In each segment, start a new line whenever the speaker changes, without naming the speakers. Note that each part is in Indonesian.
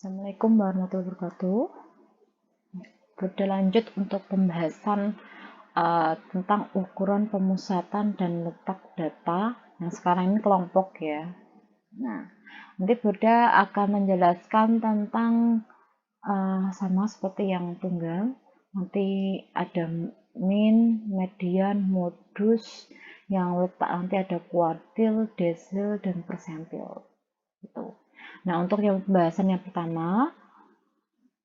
Assalamualaikum warahmatullahi wabarakatuh. Berlanjut untuk pembahasan tentang ukuran pemusatan dan letak data yang sekarang ini kelompok ya. Nah, nanti Buddha akan menjelaskan tentang sama seperti yang tunggal. Nanti ada min, median, modus, yang letak nanti ada kuartil, desil, dan persentil. Gitu. Nah, untuk yang pembahasan yang pertama,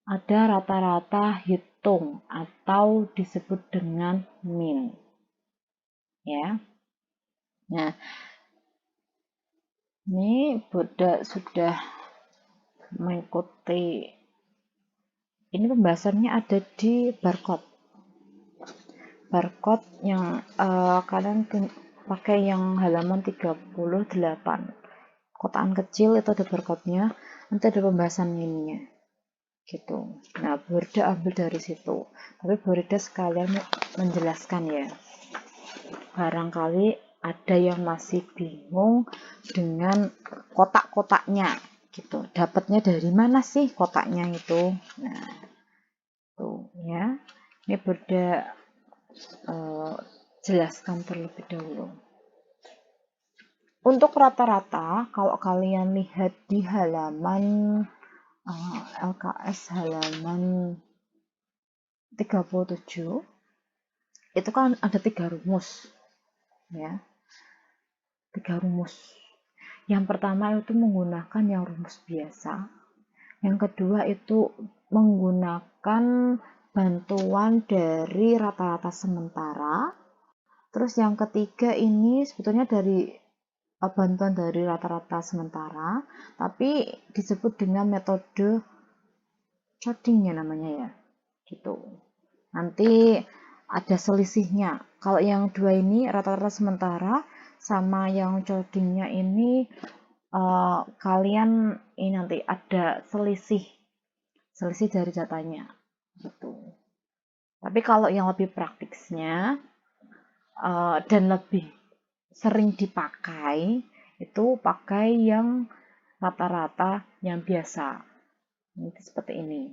ada rata-rata hitung atau disebut dengan min. Ya. Nah, ini Buddha sudah mengikuti. Ini pembahasannya ada di barcode. Barcode yang kalian pakai yang halaman 38. Kotaan kecil itu ada barcode-nya, nanti ada pembahasan minnya. Gitu. Nah, Buddha ambil dari situ. Tapi Buddha sekalian menjelaskan ya. Barangkali ada yang masih bingung dengan kotak-kotaknya gitu. Dapatnya dari mana sih kotaknya itu? Nah, tuh ya. Ini Buddha jelaskan terlebih dahulu. Untuk rata-rata, kalau kalian lihat di halaman LKS halaman 37, itu kan ada 3 rumus. Ya. 3 rumus. Yang pertama itu menggunakan yang rumus biasa. Yang kedua itu menggunakan bantuan dari rata-rata sementara. Terus yang ketiga ini sebetulnya dari bantuan dari rata-rata sementara, tapi disebut dengan metode coding ya namanya ya. Gitu. Nanti ada selisihnya. Kalau yang dua ini rata-rata sementara sama yang codingnya ini kalian ini nanti ada selisih dari datanya gitu. Tapi kalau yang lebih praktisnya dan lebih sering dipakai itu pakai yang rata-rata yang biasa. Ini seperti ini.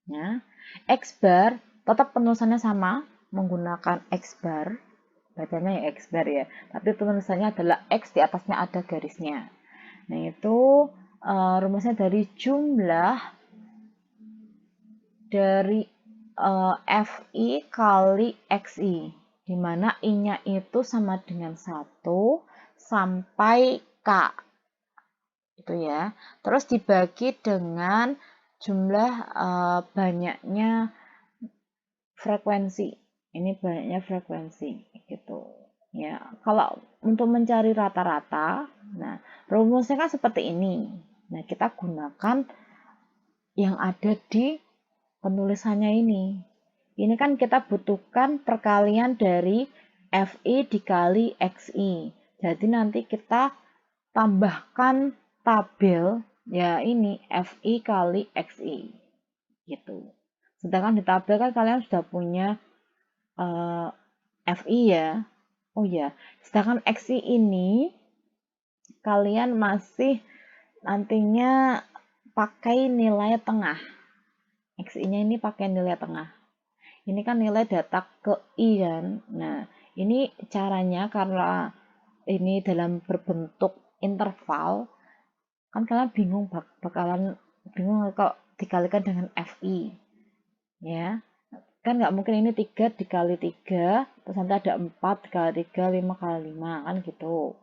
Ya. X bar tetap penulisannya sama menggunakan X bar. Bacanya ya X bar ya. Tapi penulisannya adalah X, di atasnya ada garisnya. Nah, itu rumusnya dari jumlah dari FI kali XI, di mana I-nya itu sama dengan 1 sampai K. Itu ya. Terus dibagi dengan jumlah banyaknya frekuensi. Ini banyaknya frekuensi gitu. Ya, kalau untuk mencari rata-rata, nah rumusnya kan seperti ini. Nah, kita gunakan yang ada di penulisannya ini. Ini kan kita butuhkan perkalian dari FI dikali XI. Jadi nanti kita tambahkan tabel ya ini FI kali XI gitu. Sedangkan di tabel kan kalian sudah punya FI ya. Oh ya, sedangkan XI ini kalian masih nantinya pakai nilai tengah. XI-nya ini pakai nilai tengah. Ini kan nilai data ke I kan. Nah, ini caranya karena ini dalam berbentuk interval, kan kalian bingung bakalan bingung kalau dikalikan dengan FI. Ya. Kan nggak mungkin ini 3 dikali 3, terus nanti ada 4 dikali 3, 5 kali 5, kan gitu.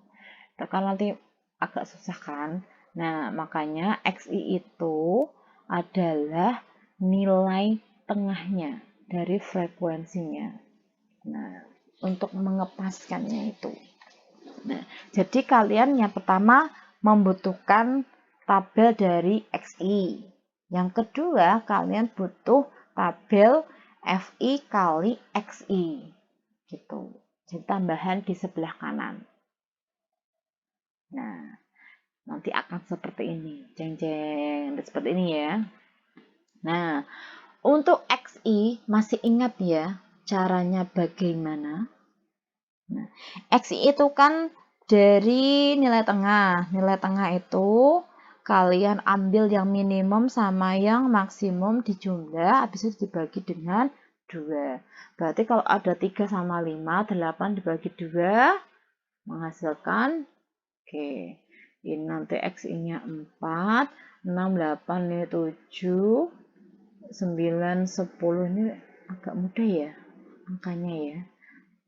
Itu kan nanti agak susah kan. Nah, makanya XI itu adalah nilai tengahnya dari frekuensinya. Nah, untuk mengepaskannya itu. Nah, jadi kalian yang pertama membutuhkan tabel dari XI. Yang kedua, kalian butuh tabel FI kali XI. Gitu. Jadi tambahan di sebelah kanan. Nah, nanti akan seperti ini. Jeng-jeng. Seperti ini ya. Nah, untuk XI masih ingat ya caranya bagaimana? Nah, XI itu kan dari nilai tengah. Nilai tengah itu kalian ambil yang minimum sama yang maksimum dijumlah, habis itu dibagi dengan 2. Berarti kalau ada 3 sama 5, 8 dibagi 2 menghasilkan, oke, ini nanti XI-nya 4, 6, 8, ini 7, 9, 10, ini agak mudah ya angkanya ya.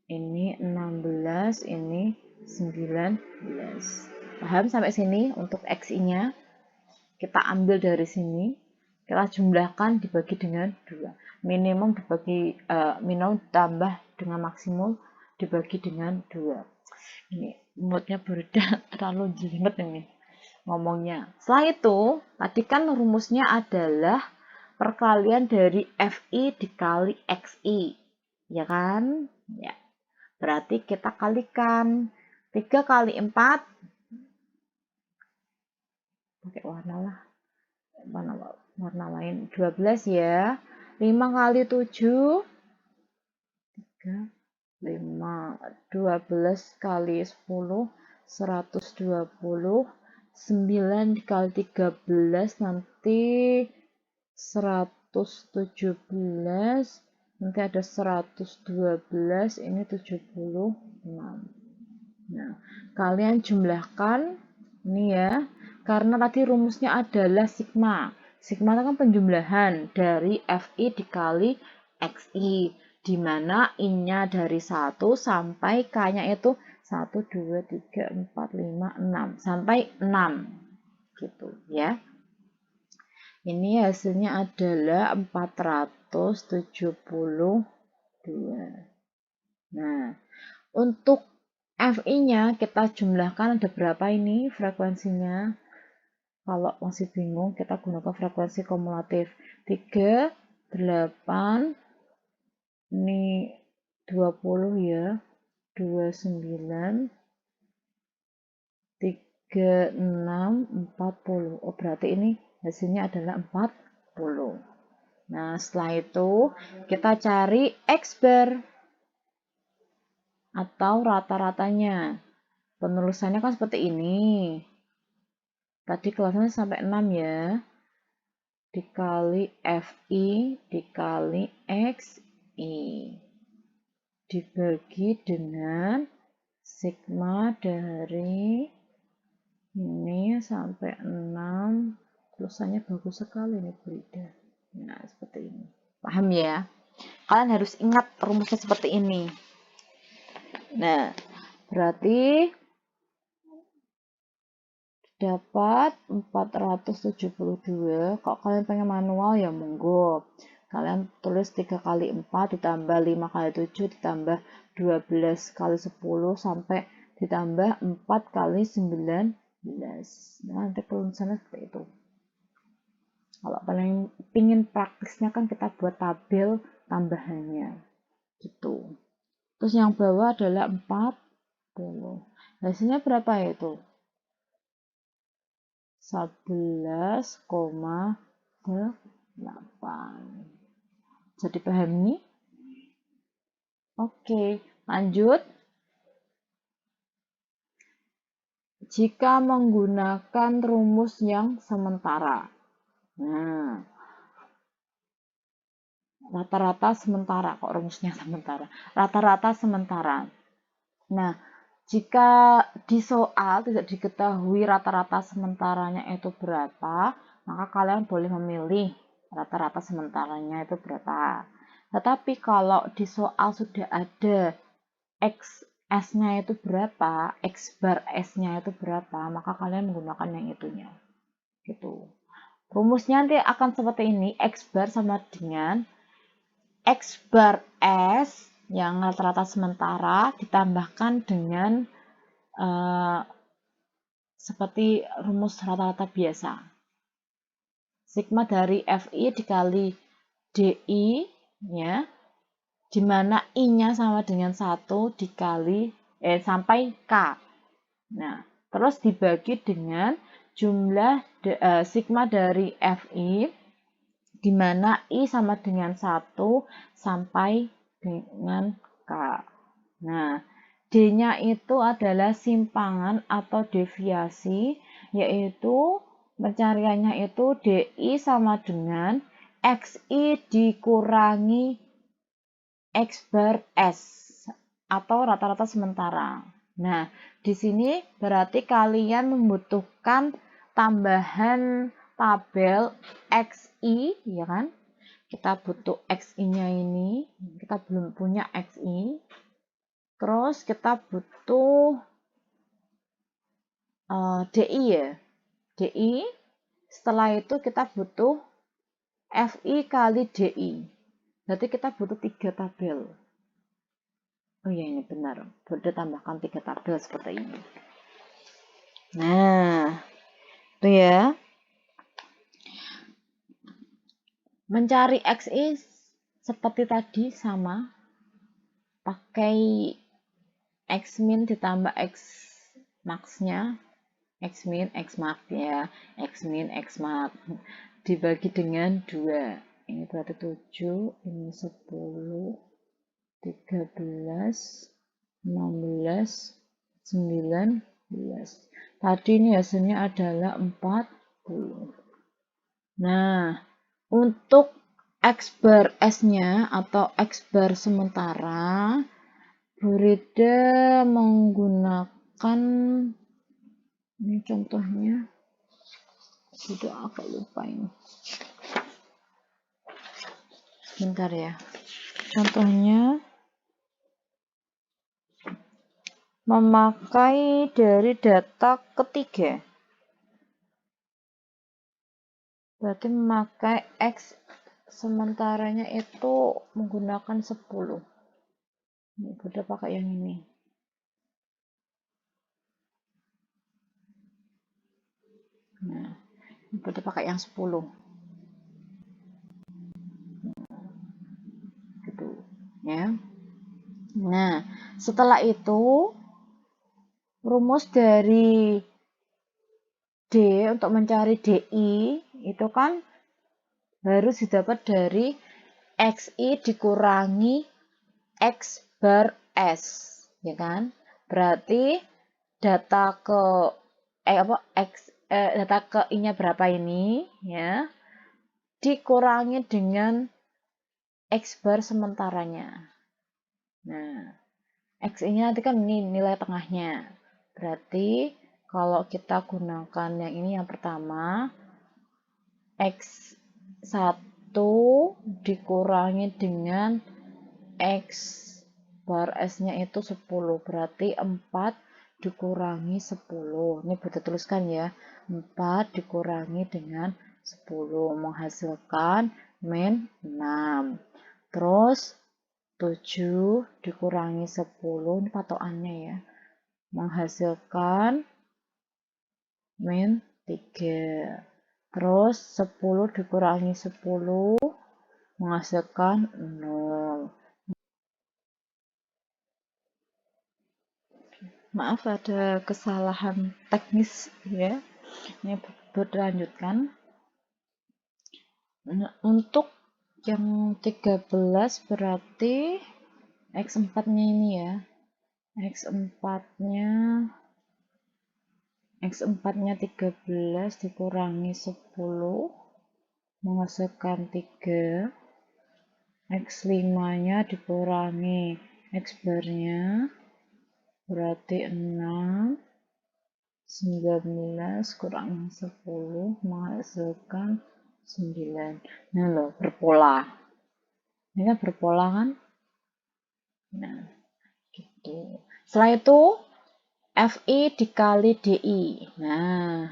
Ini 16, ini 19. Paham sampai sini? Untuk XI-nya kita ambil dari sini, kita jumlahkan dibagi dengan 2. Minimum dibagi minimum tambah dengan maksimum dibagi dengan 2. Ini moodnya berbeda, terlalu jelimet ini ngomongnya. Setelah itu, tadi kan rumusnya adalah perkalian dari FI dikali XI. Ya kan? Ya. Berarti kita kalikan 3 kali 4, pakai warna lah, warna lain, 12 ya. 5 kali 7, 3, 5, 12 kali 10, 120, 9 dikali 13 nanti 117, nanti ada 112, ini 76. Nah, kalian jumlahkan ini ya, karena tadi rumusnya adalah sigma. Sigma itu kan penjumlahan dari FI dikali XI, di mana I-nya dari 1 sampai K-nya itu 1, 2, 3, 4, 5, 6, sampai 6. Gitu ya. Ini hasilnya adalah 472. Nah, untuk FI-nya kita jumlahkan ada berapa ini frekuensinya. Kalau masih bingung, kita gunakan frekuensi kumulatif. 3, 8, ini 20 ya, 29, 3, 6, 40. Oh, berarti ini hasilnya adalah 40. Nah, setelah itu kita cari X bar atau rata-ratanya. Penulisannya kan seperti ini. Tadi kelasnya sampai 6 ya. Dikali FI dikali XI. Dibagi dengan sigma dari ini sampai 6. Tulisannya bagus sekali nih Brida. Nah, seperti ini. Paham ya? Kalian harus ingat rumusnya seperti ini. Nah, berarti dapat 472. Kalau kalian pengen manual ya monggo. Kalian tulis 3 kali 4 ditambah 5 kali 7 ditambah 12 kali 10 sampai ditambah 4 kali 19. Nah, nanti tulisannya seperti itu. Kalau kalian pingin praktisnya kan kita buat tabel tambahannya. Gitu. Terus yang bawah adalah 40. Hasilnya berapa itu? 11,8. Jadi pahami? Oke, lanjut. Jika menggunakan rumus yang sementara. Nah, rata-rata sementara, kok rumusnya sementara. Rata-rata sementara. Nah, jika di soal tidak diketahui rata-rata sementaranya itu berapa, maka kalian boleh memilih rata-rata sementaranya itu berapa. Tetapi kalau di soal sudah ada X S-nya itu berapa, X bar S-nya itu berapa, maka kalian menggunakan yang itunya. Gitu. Rumusnya nanti akan seperti ini, X bar sama dengan X bar S yang rata-rata sementara ditambahkan dengan seperti rumus rata-rata biasa. Sigma dari FI dikali DI ya, di mana I-nya sama dengan 1 dikali sampai K. Nah, terus dibagi dengan jumlah sigma dari FI di mana I sama dengan 1 sampai dengan K. Nah, D-nya itu adalah simpangan atau deviasi, yaitu Pencariannya itu DI sama dengan XI dikurangi X bar S atau rata-rata sementara. Nah, di sini berarti kalian membutuhkan tambahan tabel XI, ya kan? Kita butuh XI-nya ini, kita belum punya XI. Terus kita butuh DI ya. DI, setelah itu kita butuh FI kali DI. Berarti kita butuh 3 tabel. Oh iya, ini benar. Boleh tambahkan 3 tabel seperti ini. Nah, itu ya. Mencari XI seperti tadi sama. Pakai X min ditambah X max-nya. X min, X max ya. X min, X max. Dibagi dengan 2. Ini berarti 7, ini 10, 13, 16, 19. Tadi ini hasilnya adalah 40. Nah, untuk X bar S-nya atau X bar sementara, Burida menggunakan, ini contohnya, sudah agak lupa ini. Bentar ya. Contohnya, memakai dari data ketiga. Berarti memakai X sementaranya itu menggunakan 10. Ini udah pakai yang ini. Nah, ini udah pakai yang 10. Gitu, ya. Nah, setelah itu rumus dari D untuk mencari DI itu kan harus didapat dari XI dikurangi X bar S, ya kan? Berarti data ke data ke I-nya berapa ini, ya, dikurangi dengan X bar sementaranya. Nah, XI-nya nanti kan ini nilai tengahnya. Berarti kalau kita gunakan yang ini yang pertama, X1 dikurangi dengan X bar S-nya itu 10. Berarti 4 dikurangi 10. Ini bisa tuliskan ya. 4 dikurangi dengan 10 menghasilkan min 6. Terus 7 dikurangi 10, ini patokannya ya, menghasilkan min 3. Terus 10 dikurangi 10 menghasilkan 0. Maaf ada kesalahan teknis ya. Ini berlanjutkan. Nah, untuk yang 13 berarti X4-nya ini ya. X4-nya 13 dikurangi 10 menghasilkan 3. X5-nya dikurangi X bar-nya berarti 6. 19 kurangi 10 menghasilkan 9. Nah loh, berpola. Ini kan berpola kan? Nah, gitu. Setelah itu FI dikali DI. Nah,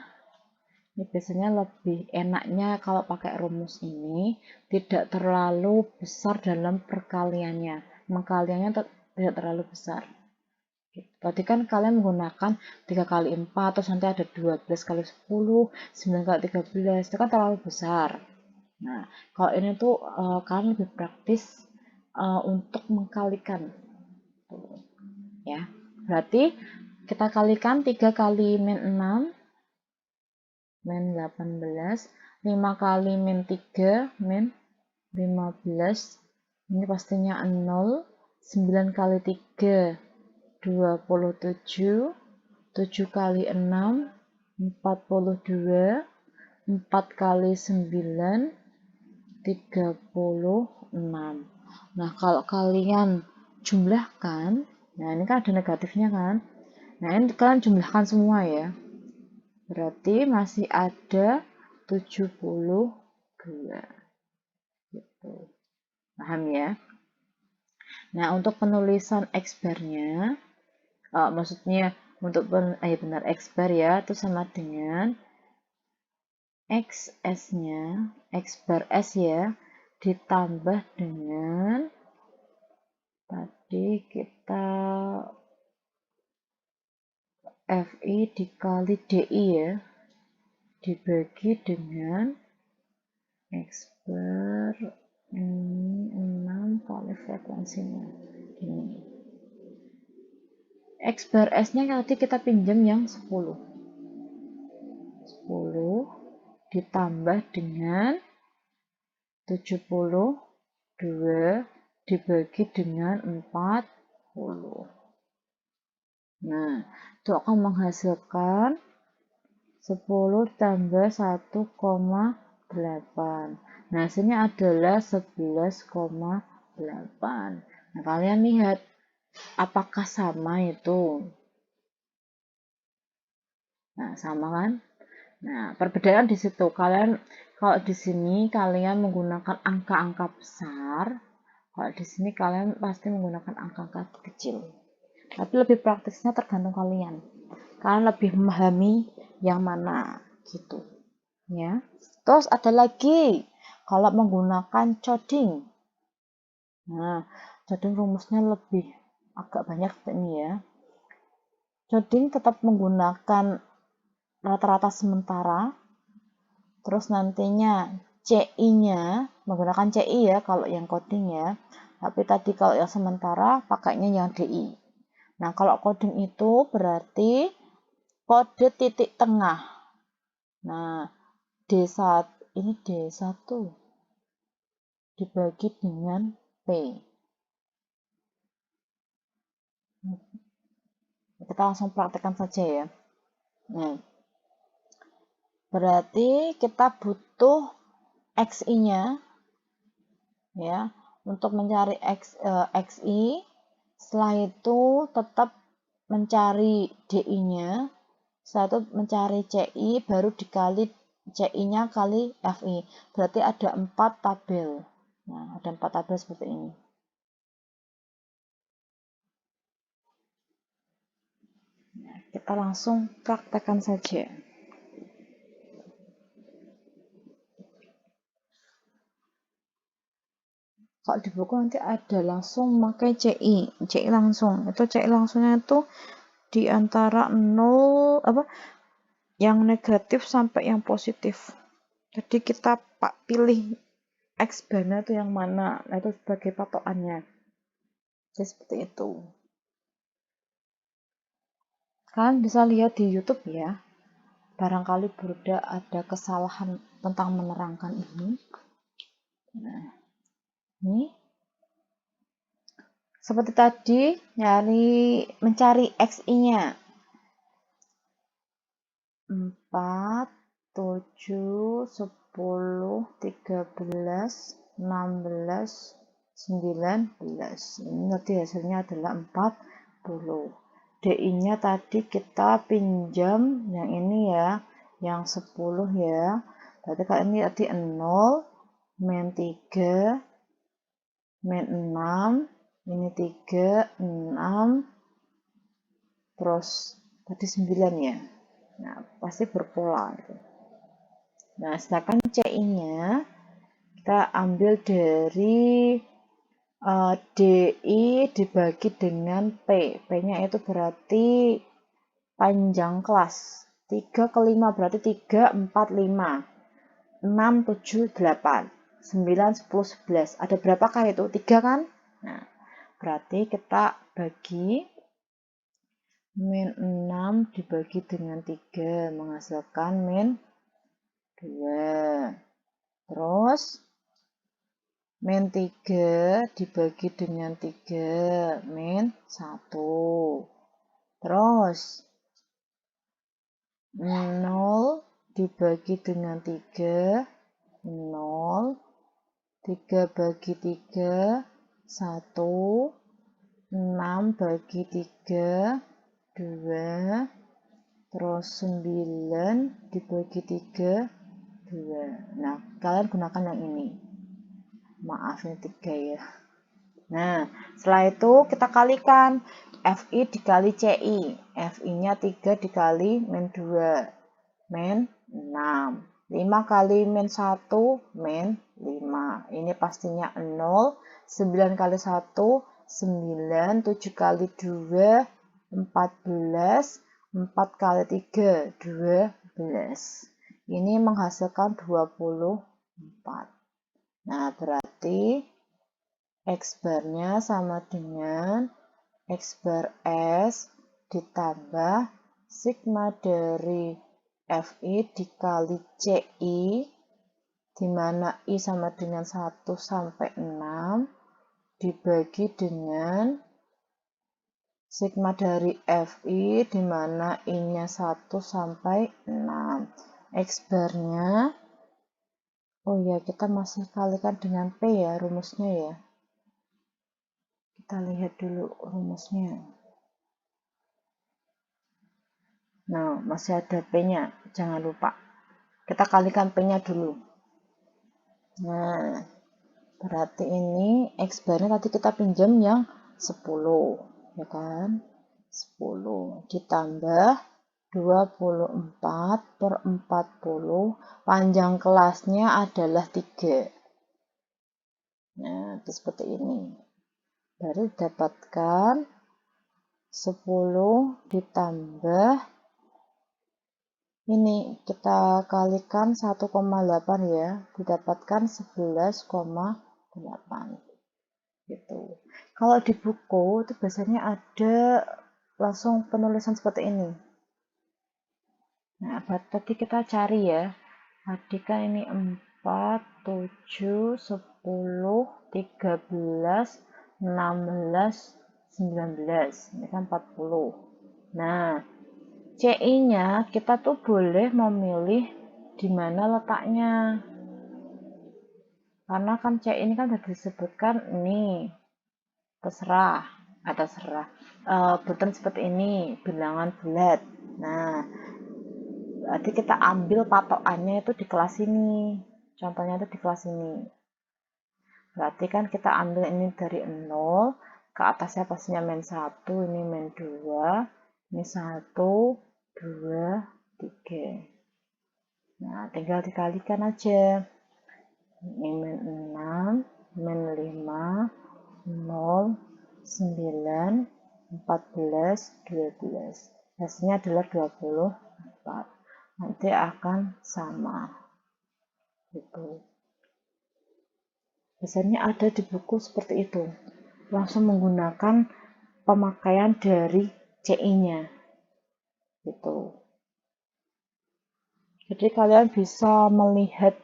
ini biasanya lebih enaknya kalau pakai rumus ini tidak terlalu besar dalam perkaliannya. Mengkaliannya tidak terlalu besar. Berarti kan kalian menggunakan 3 kali 4, terus nanti ada 12 kali 10, 9 kali 13, itu kan terlalu besar. Nah, kalau ini tuh kalian lebih praktis untuk mengkalikan. Tuh, ya. Berarti kita kalikan 3 kali min 6, min 18, 5 kali min 3, min 15, ini pastinya 0, 9 kali 3, 27, 7 kali 6, 42, 4 kali 9, 36. Nah, kalau kalian jumlahkan, nah ini kan ada negatifnya kan. Nah, ini kalian jumlahkan semua ya. Berarti masih ada 72. Gitu. Paham ya? Nah, untuk penulisan X bar-nya, maksudnya untuk benar X bar ya, itu sama dengan XS-nya, X bar S ya, ditambah dengan tadi kita FI dikali DI ya, dibagi dengan X bar 6 kali frekuensinya. Gini. X bar S-nya tadi kita pinjam yang 10. 10 ditambah dengan 72 dibagi dengan 40. Nah, itu akan menghasilkan 10 tambah 1,8. Nah, hasilnya adalah 11,8. Nah, kalian lihat apakah sama itu? Nah, sama kan? Nah, perbedaan di situ. Kalian kalau di sini kalian menggunakan angka-angka besar, kalau di sini kalian pasti menggunakan angka-angka kecil. Tapi lebih praktisnya tergantung kalian. Kalian lebih memahami yang mana gitu. Ya. Terus ada lagi kalau menggunakan coding. Nah, coding rumusnya lebih agak banyak ini ya. Coding tetap menggunakan rata-rata sementara. Terus nantinya CI-nya menggunakan CI ya kalau yang coding ya. Tapi tadi kalau yang sementara pakainya yang DI. Nah, kalau coding itu berarti kode titik tengah. Nah, D1 ini D1 dibagi dengan P. Kita langsung praktekkan saja ya. Nah, berarti kita butuh XI-nya ya untuk mencari XI. Setelah itu tetap mencari DI-nya. Setelah itu mencari CI baru dikali CI-nya kali FI. Berarti ada 4 tabel. Nah, ada 4 tabel seperti ini. Nah, kita langsung praktekkan saja. Kalau di buku nanti ada langsung pakai CI langsung. Itu CI langsungnya itu di antara 0 yang negatif sampai yang positif. Jadi kita pilih X bar-nya itu yang mana. Nah, itu sebagai patokannya. Jadi seperti itu. Kalian bisa lihat di YouTube ya. Barangkali Burda ada kesalahan tentang menerangkan ini. Nah, ini seperti tadi mencari XI-nya. 4, 7, 10, 13, 16, 19. Ini tadi hasilnya adalah 40. DI-nya tadi kita pinjam yang ini ya, yang 10 ya. Berarti kalau ini tadi 0, min 3, min 6, ini 3, 6, terus tadi 9 ya. Nah, pasti berpola. Nah, sedangkan CI-nya kita ambil dari DI dibagi dengan P. P-nya itu berarti panjang kelas. 3 ke 5 berarti 3, 4, 5. 6, 7, 8. 9, 10, 11. Ada berapakah itu? 3 kan? Nah, berarti kita bagi min 6 dibagi dengan 3 menghasilkan min 2. Terus min 3 dibagi dengan 3 min 1. Terus 0 dibagi dengan 3, 0, 3 bagi 3, 1, 6 bagi 3, 2, terus 9 dibagi 3, 2. Nah, kalian gunakan yang ini. Maaf, ini 3 ya. Nah, setelah itu kita kalikan FI dikali CI. FI-nya 3 dikali min 2, min 6. 5 kali min 1, min 5. Ini pastinya 0. 9 kali 1, 9. 7 kali 2, 14. 4 kali 3, 12. Ini menghasilkan 24. Nah, berarti X bar-nya sama dengan X bar S ditambah sigma dari FI dikali CI, di mana I sama dengan 1 sampai 6, dibagi dengan sigma dari FI, di mana I-nya 1 sampai 6. X bar-nya, oh ya, kita masih kalikan dengan P ya, rumusnya ya. Kita lihat dulu rumusnya. Nah, masih ada P-nya, jangan lupa. Kita kalikan P-nya dulu. Nah, berarti ini X bar-nya tadi kita pinjam yang 10, ya kan? 10 ditambah 24 per 40, panjang kelasnya adalah 3. Nah, itu seperti ini. Baru dapatkan 10 ditambah ini kita kalikan 1,8 ya, didapatkan 11,8 gitu. Kalau di buku itu biasanya ada langsung penulisan seperti ini. Nah, tadi kita cari ya. Tadi kan ini 4, 7, 10, 13, 16, 19. Ini kan 40. Nah, CI-nya kita tuh boleh memilih di mana letaknya. Karena kan CI ini kan sudah disebutkan ini terserah, button seperti ini, bilangan bulat. Nah, berarti kita ambil patokannya itu di kelas ini. Contohnya itu di kelas ini. Berarti kan kita ambil ini dari 0, ke atasnya pastinya min 1, ini min 2, ini 1, 2, 3. Nah, tinggal dikalikan aja. Ini min 6, min 5, 0, 9, 14, 12. Hasilnya adalah 24. Nanti akan sama. Gitu. Biasanya ada di buku seperti itu. Langsung menggunakan pemakaian dari CI-nya. Gitu. Jadi kalian bisa melihat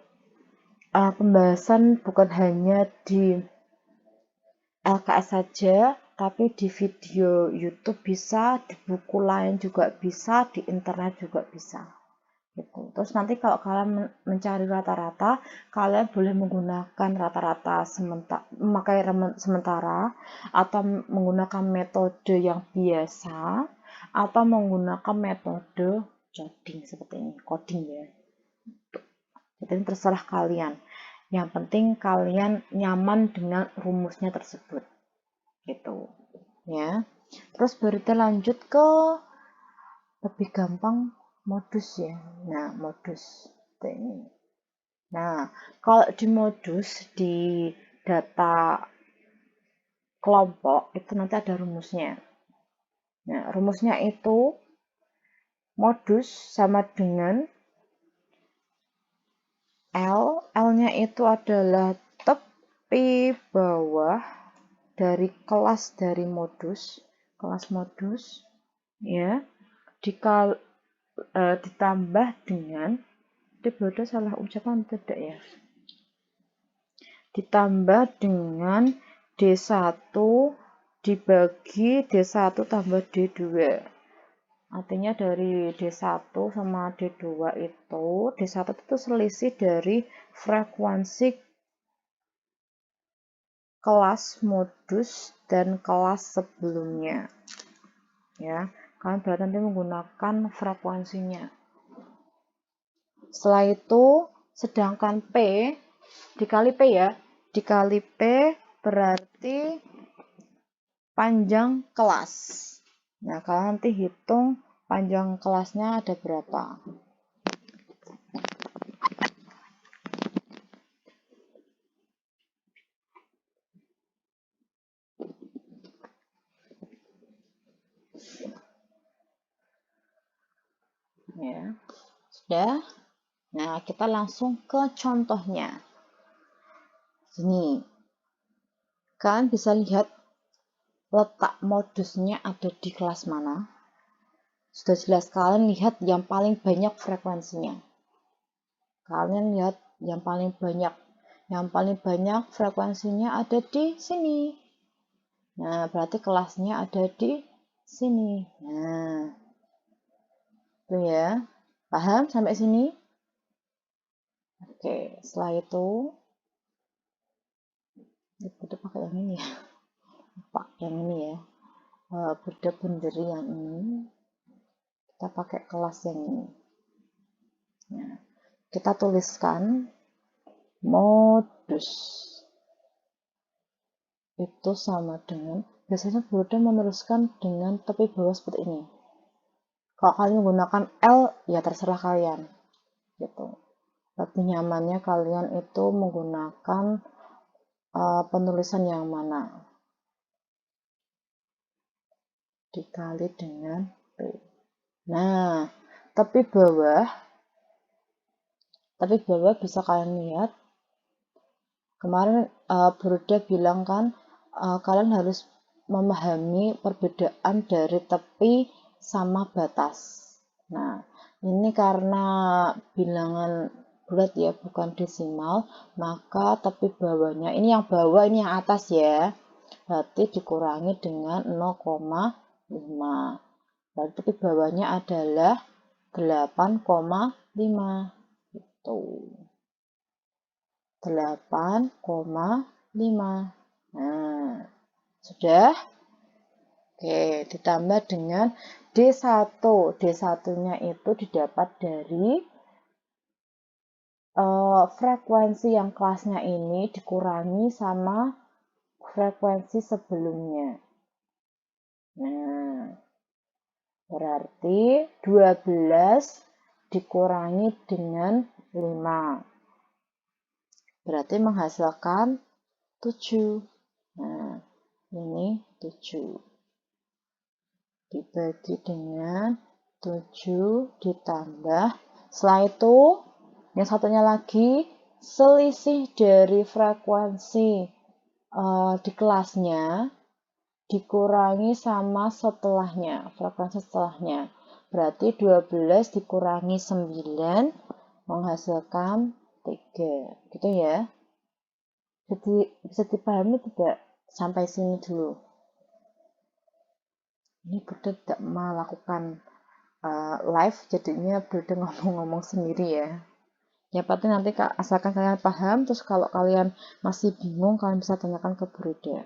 pembahasan bukan hanya di LKS saja, tapi di video YouTube bisa, di buku lain juga bisa, di internet juga bisa. Gitu. Terus nanti kalau kalian mencari rata-rata, kalian boleh menggunakan rata-rata memakai sementara, atau menggunakan metode yang biasa, atau menggunakan metode coding seperti ini, coding ya. Jadi terserah kalian. Yang penting kalian nyaman dengan rumusnya tersebut. Gitu. Ya. Terus baru kita lanjut ke lebih gampang modus ya. Nah, modus ini. Nah, kalau di modus di data kelompok itu nanti ada rumusnya. Nah, rumusnya itu modus sama dengan L-nya itu adalah tepi bawah dari kelas dari modus, kelas modus, ya, ditambah dengan, bodoh salah ucapan tidak ya, ditambah dengan D1 dibagi D1 tambah D2. Artinya dari D1 sama D2 itu, D1 itu selisih dari frekuensi kelas modus dan kelas sebelumnya. Ya, kalian berarti nanti menggunakan frekuensinya. Setelah itu, sedangkan P dikali P ya, dikali P berarti panjang kelas. Nah, kalian nanti hitung panjang kelasnya ada berapa. Ya, sudah. Nah, kita langsung ke contohnya. Sini, kalian bisa lihat letak modusnya ada di kelas mana. Sudah jelas, kalian lihat yang paling banyak frekuensinya. Kalian lihat yang paling banyak. Yang paling banyak frekuensinya ada di sini. Nah, berarti kelasnya ada di sini. Nah, itu ya. Paham sampai sini? Oke, setelah itu kita pakai yang ini ya. Pak, yang ini ya. Beda benderi yang ini. Kita pakai kelas yang ini. Nah, kita tuliskan modus. Itu sama dengan, biasanya Buddha meneruskan dengan tepi bawah seperti ini. Kalau kalian menggunakan L, ya terserah kalian. Gitu. Lebih nyamannya kalian itu menggunakan penulisan yang mana. Dikali dengan P. Nah, tepi bawah bisa kalian lihat. Kemarin Buddha bilang kan, kalian harus memahami perbedaan dari tepi sama batas. Nah, ini karena bilangan bulat ya, bukan desimal, maka tepi bawahnya, ini yang bawah, ini yang atas ya, berarti dikurangi dengan 0,5. Berarti tepi bawahnya adalah 8,5. Gitu. 8,5. Nah, sudah? Oke, ditambah dengan D1. D1-nya itu didapat dari frekuensi yang kelasnya ini dikurangi sama frekuensi sebelumnya. Nah, berarti 12 dikurangi dengan 5. Berarti menghasilkan 7. Nah, ini 7. Dibagi dengan 7 ditambah. Setelah itu, yang satunya lagi, selisih dari frekuensi di kelasnya dikurangi sama setelahnya, frekuensi setelahnya. Berarti 12 dikurangi 9 menghasilkan 3. Gitu ya. Jadi bisa dipahami tidak? Sampai sini dulu. Ini Buddha tidak melakukan live, jadinya Buddha ngomong-ngomong sendiri ya. Ya pasti nanti asalkan kalian paham, terus kalau kalian masih bingung, kalian bisa tanyakan ke Buddha.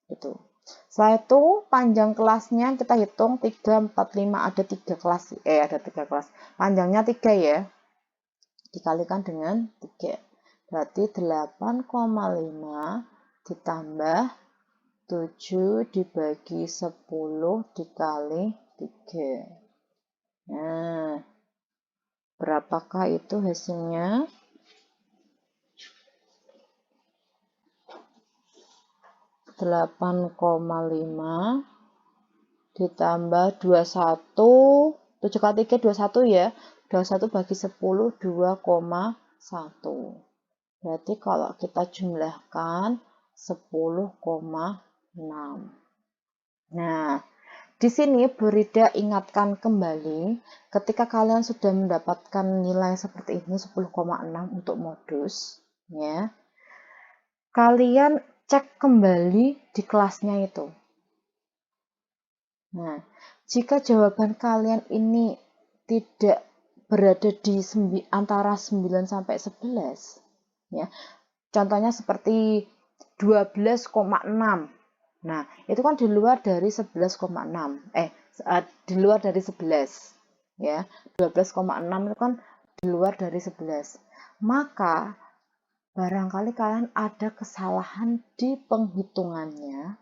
Gitu. Setelah itu panjang kelasnya kita hitung 3, 4, 5, ada 3 kelas. Ada 3 kelas. Panjangnya 3 ya. Dikalikan dengan 3. Berarti 8,5 ditambah 7 dibagi 10 dikali 3. Nah, berapakah itu hasilnya? (8,5) ditambah 21, 7 kali 3, 21 ya. 21 bagi 10, 2,1. Berarti kalau kita jumlahkan 10,6. Nah, di sini Buddha ingatkan kembali, ketika kalian sudah mendapatkan nilai seperti ini 10,6 untuk modus, ya, kalian cek kembali di kelasnya itu. Nah, Jika jawaban kalian ini tidak berada di antara 9 sampai 11, ya. Contohnya seperti 12,6. Nah, itu kan di luar dari 11,6. Di luar dari 11. Ya, 12,6 itu kan di luar dari 11. Maka barangkali kalian ada kesalahan di penghitungannya,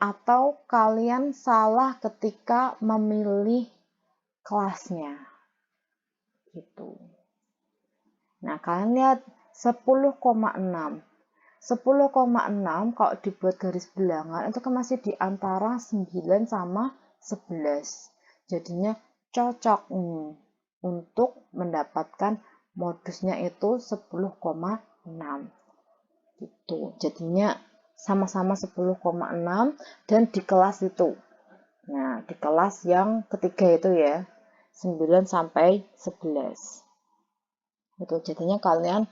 atau kalian salah ketika memilih kelasnya gitu. Nah, kalian lihat 10,6. 10,6 kalau dibuat garis bilangan itu kan masih di antara 9 sama 11. Jadinya cocok untuk mendapatkan modusnya itu 10,6 gitu. Jadinya sama-sama 10,6 dan di kelas itu. Nah, di kelas yang ketiga itu ya, 9 sampai 11. Itu jadinya kalian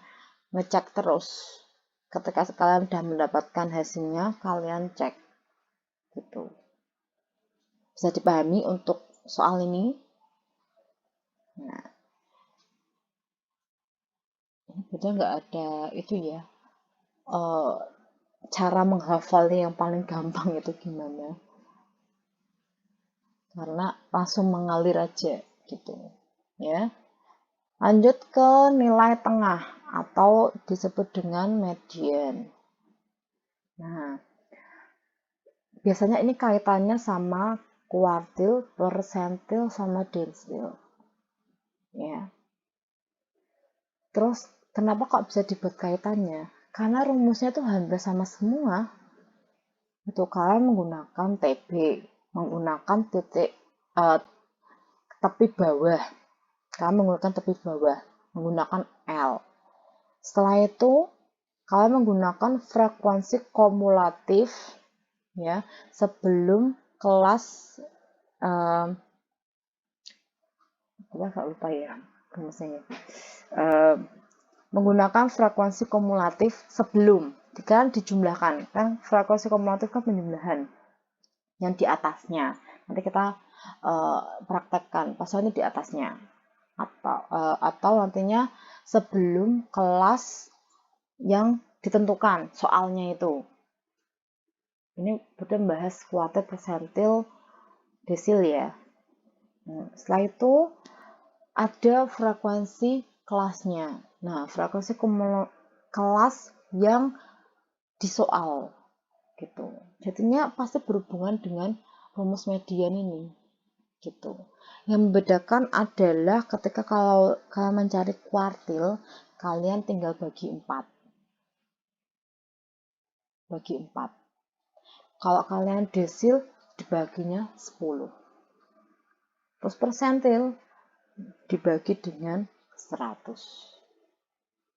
ngecek terus. Ketika kalian sudah mendapatkan hasilnya, kalian cek. Gitu. Bisa dipahami untuk soal ini? Nah, ini betul nggak ada itu ya. Cara menghafalnya yang paling gampang itu gimana? Karena langsung mengalir aja gitu. Ya. Lanjut ke nilai tengah atau disebut dengan median. Nah, biasanya ini kaitannya sama kuartil, persentil, sama densil. Ya. Terus kenapa kok bisa dibuat kaitannya? Karena rumusnya tuh hampir sama semua. Itu kalian menggunakan TB, menggunakan titik tepi bawah. Kalian menggunakan tepi bawah, menggunakan L. Setelah itu kalian menggunakan frekuensi kumulatif ya sebelum kelas lupa ya rumusnya. Menggunakan frekuensi kumulatif sebelum kan dijumlahkan, kan frekuensi kumulatif kan penjumlahan yang di atasnya. Nanti kita praktekkan pasalnya di atasnya atau nantinya sebelum kelas yang ditentukan soalnya itu. Ini kita membahas kuartil, persentil, desil ya. Setelah itu ada frekuensi kelasnya. Nah, frekuensi kelas yang di soal gitu. Jadinya pasti berhubungan dengan rumus median ini gitu. Yang membedakan adalah ketika kalau kalian mencari kuartil, kalian tinggal bagi 4. Bagi 4. Kalau kalian desil dibaginya 10. Terus persentil dibagi dengan 100.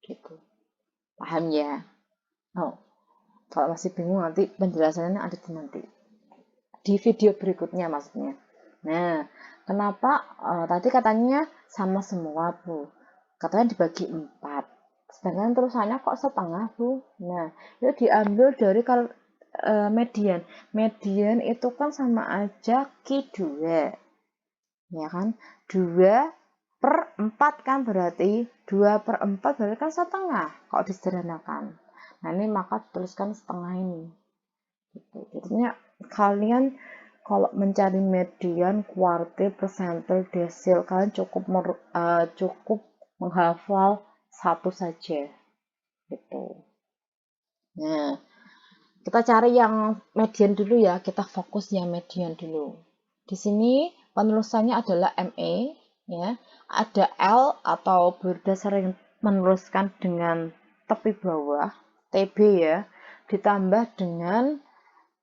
Gitu. Paham ya? Oh, kalau masih bingung nanti penjelasannya ada nanti. Di video berikutnya maksudnya. Nah, kenapa tadi katanya sama semua, Bu? Katanya dibagi 4. Sedangkan terusannya kok setengah, Bu? Nah, itu diambil dari median. Median itu kan sama aja Q2. Ya kan? 2/4 kan berarti 2/4 berarti kan setengah kalau disederhanakan. Nah, ini maka tuliskan setengah ini. Gitu. Jadinya kalian kalau mencari median, kuartil, persentil, desil, kalian cukup menghafal satu saja. Gitu. Nah, kita cari yang median dulu ya. Kita fokus yang median dulu. Di sini penulisannya adalah ME, ya. Ada L atau Burda sering menuliskan dengan tepi bawah, TB ya, ditambah dengan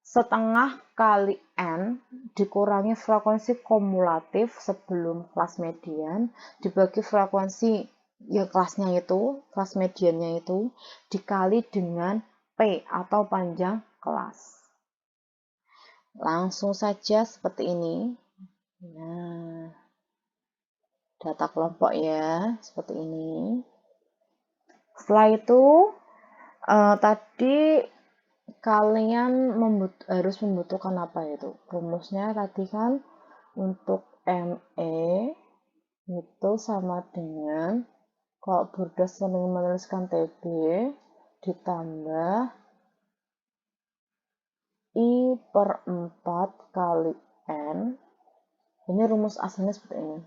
setengah kali N dikurangi frekuensi kumulatif sebelum kelas median dibagi frekuensi ya kelasnya itu, kelas mediannya itu dikali dengan P atau panjang kelas. Langsung saja seperti ini. Nah, data kelompok ya, seperti ini. Setelah itu tadi kalian harus membutuhkan apa itu? Rumusnya tadi kan untuk ME itu sama dengan, kalau Burda sering menuliskan TB ditambah I/4 kali N, ini rumus aslinya seperti ini,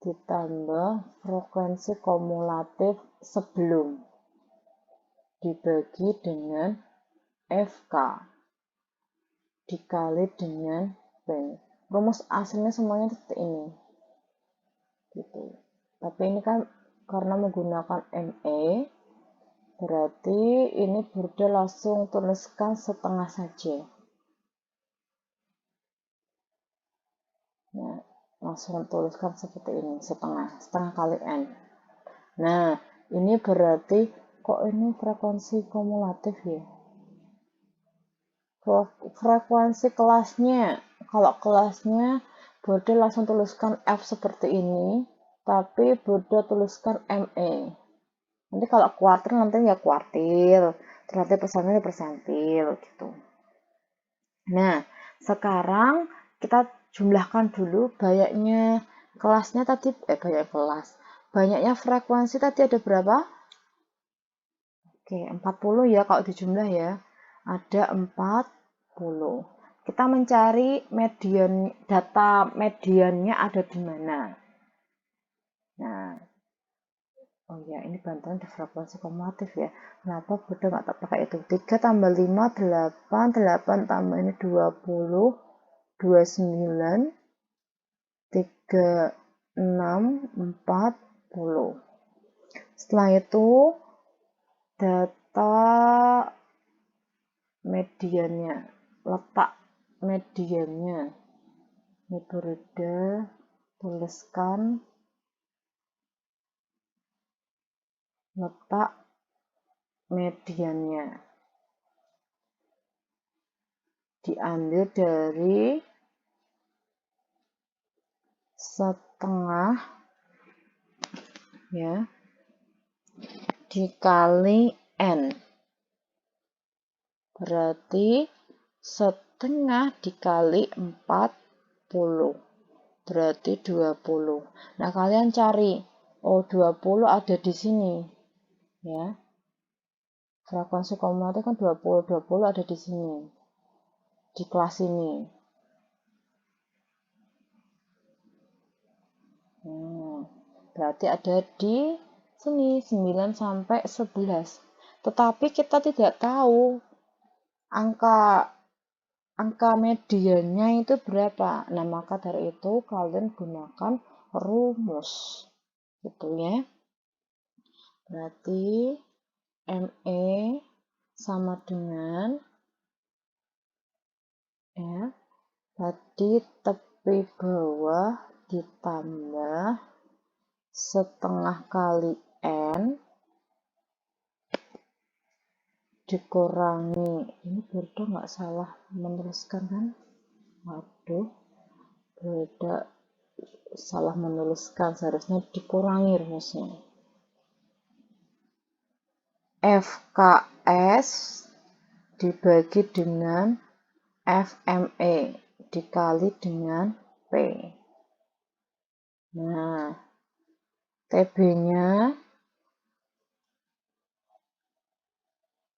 ditambah frekuensi kumulatif sebelum dibagi dengan FK dikali dengan P. Rumus aslinya semuanya seperti ini. Gitu. Tapi ini kan karena menggunakan ME, berarti ini Burda langsung tuliskan setengah saja. Nah, langsung tuliskan seperti ini, setengah kali N. Nah, ini berarti kok ini frekuensi kumulatif ya? Frekuensi kelasnya, kalau kelasnya Burda langsung tuliskan F seperti ini, tapi Burda tuliskan ME. Nanti kalau kuartil nanti ya kuartil, nanti persentil persentil gitu. Nah, sekarang kita jumlahkan dulu banyaknya kelasnya tadi, banyaknya frekuensi tadi ada berapa? Oke, 40 ya kalau dijumlah ya. Ada 40. Kita mencari median, data mediannya ada di mana. Nah, oh ya, ini bantuan di frekuensi kumulatif ya. Kenapa Burda nggak pakai itu? 3 tambah 5, 8, 8 tambah ini 20, 29, 3, 6, 40. Setelah itu, data mediannya, letak mediannya. Ini Burda tuliskan letak mediannya. Diambil dari setengah ya dikali N. Berarti setengah dikali 40. Berarti 20. Nah, kalian cari. Oh, 20 ada di sini. Ya. Frekuensi kumulatif kan 20. 20 ada di sini. Di kelas ini. Berarti ada di sini 9 sampai 11. Tetapi kita tidak tahu angka mediannya itu berapa. Nah, maka dari itu kalian gunakan rumus. Gitu ya. Berarti ME sama dengan ya, tadi tepi bawah ditambah setengah kali N dikurangi, ini Burda nggak salah menuliskan kan? Waduh, Burda salah menuliskan, seharusnya dikurangi rumusnya. FKS dibagi dengan FME dikali dengan P. Nah, TB-nya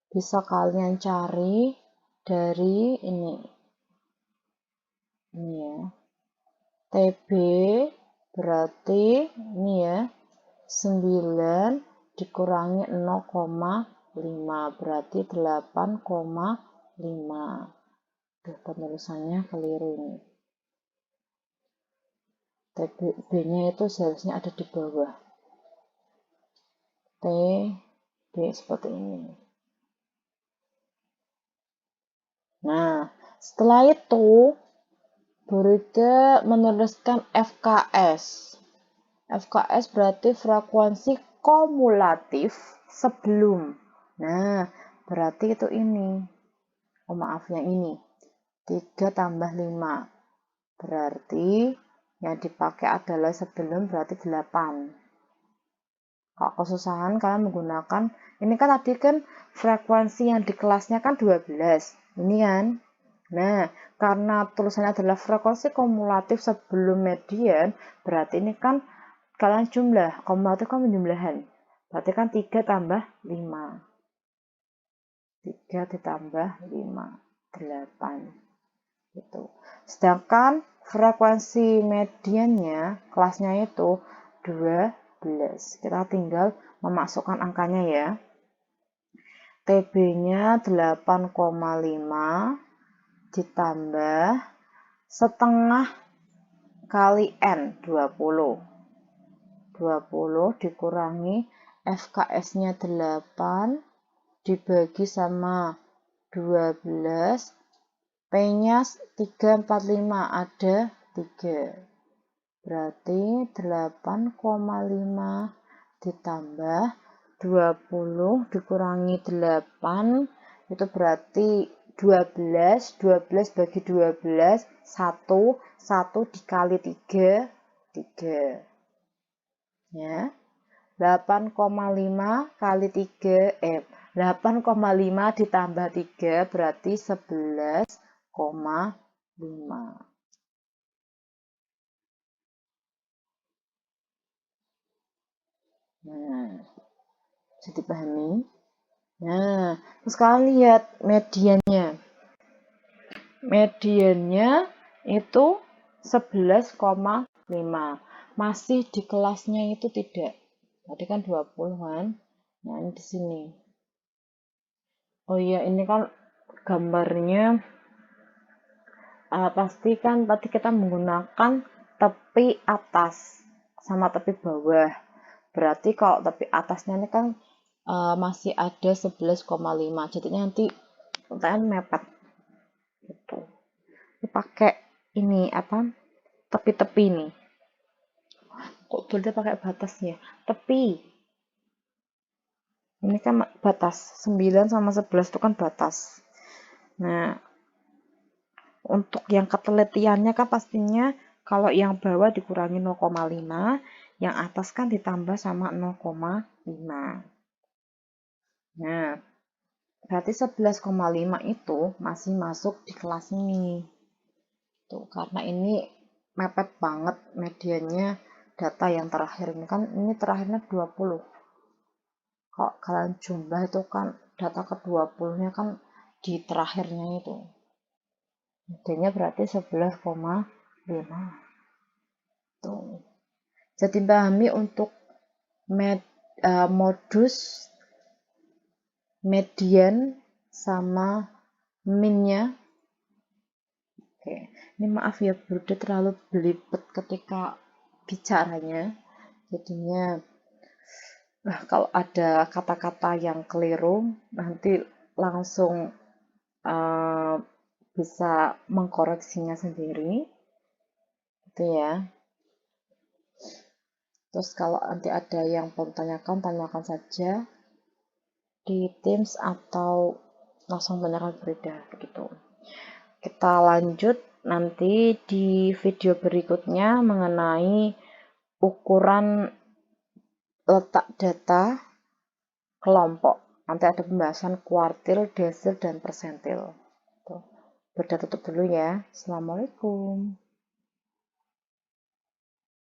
bisa kalian cari dari ini. Ini ya. TB berarti ini ya, 9 dikurangi 0,5 berarti 8,5. Penulisannya keliru ini. TB-nya itu seharusnya ada di bawah. TB seperti ini. Nah, setelah itu Burda menuliskan FKS. FKS berarti frekuensi kumulatif sebelum. Nah, berarti itu ini. Oh, maaf, yang ini. 3 tambah 5. Berarti yang dipakai adalah sebelum, berarti 8. Kalau kesusahan kalian menggunakan, ini kan tadi kan frekuensi yang di kelasnya kan 12. Ini kan. Nah, karena tulisannya adalah frekuensi kumulatif sebelum median, berarti ini kan kalian jumlah, kumulatif kan penjumlahan. Berarti kan 3 tambah 5. 3 ditambah 5, 8. Gitu. Sedangkan frekuensi mediannya, kelasnya itu 12. Kita tinggal memasukkan angkanya ya. TB-nya 8,5 ditambah setengah kali N 20. 20 dikurangi FKS-nya 8 dibagi sama 12, P-nya 345 ada 3. Berarti 8,5 ditambah 20 dikurangi 8 itu berarti 12 bagi 12 1 dikali 3 ya. 8,5 kali 3 8,5 ditambah 3 berarti 11,5. Nah, bisa dipahami? Nah, terus kalian lihat mediannya. Mediannya itu 11,5. Masih di kelasnya itu tidak. Tadi kan 20 kan? Nah, ini di sini. Oh iya, ini kan gambarnya pasti kan tadi kita menggunakan tepi atas sama tepi bawah. Berarti kalau tepi atasnya ini kan masih ada 11,5. Jadi nanti pertanyaan mepet gitu. Ini pakai ini apa? Tepi-tepi nih. Kok boleh pakai batasnya? Tepi. Ini kan batas. 9 sama 11 itu kan batas. Nah, untuk yang ketelitiannya kan pastinya kalau yang bawah dikurangi 0,5, yang atas kan ditambah sama 0,5. Nah, berarti 11,5 itu masih masuk di kelas ini. Tuh, karena ini mepet banget mediannya data yang terakhir ini kan ini terakhirnya 20. Kalau kalian jumlah itu kan data ke-20-nya kan di terakhirnya itu. Mediannya berarti 11,5. Tuh. Jadi pahami untuk modus median sama minnya. Oke, ini maaf ya Bunda terlalu belibet ketika bicaranya. Jadinya kalau ada kata-kata yang keliru nanti langsung bisa mengkoreksinya sendiri. Itu ya. Terus kalau nanti ada yang mau tanyakan, tanyakan saja di Teams atau langsung tanyakan Brida gitu. Kita lanjut nanti di video berikutnya mengenai ukuran letak data kelompok. Nanti ada pembahasan kuartil, desil, dan persentil. Brida tutup dulu ya. Assalamualaikum.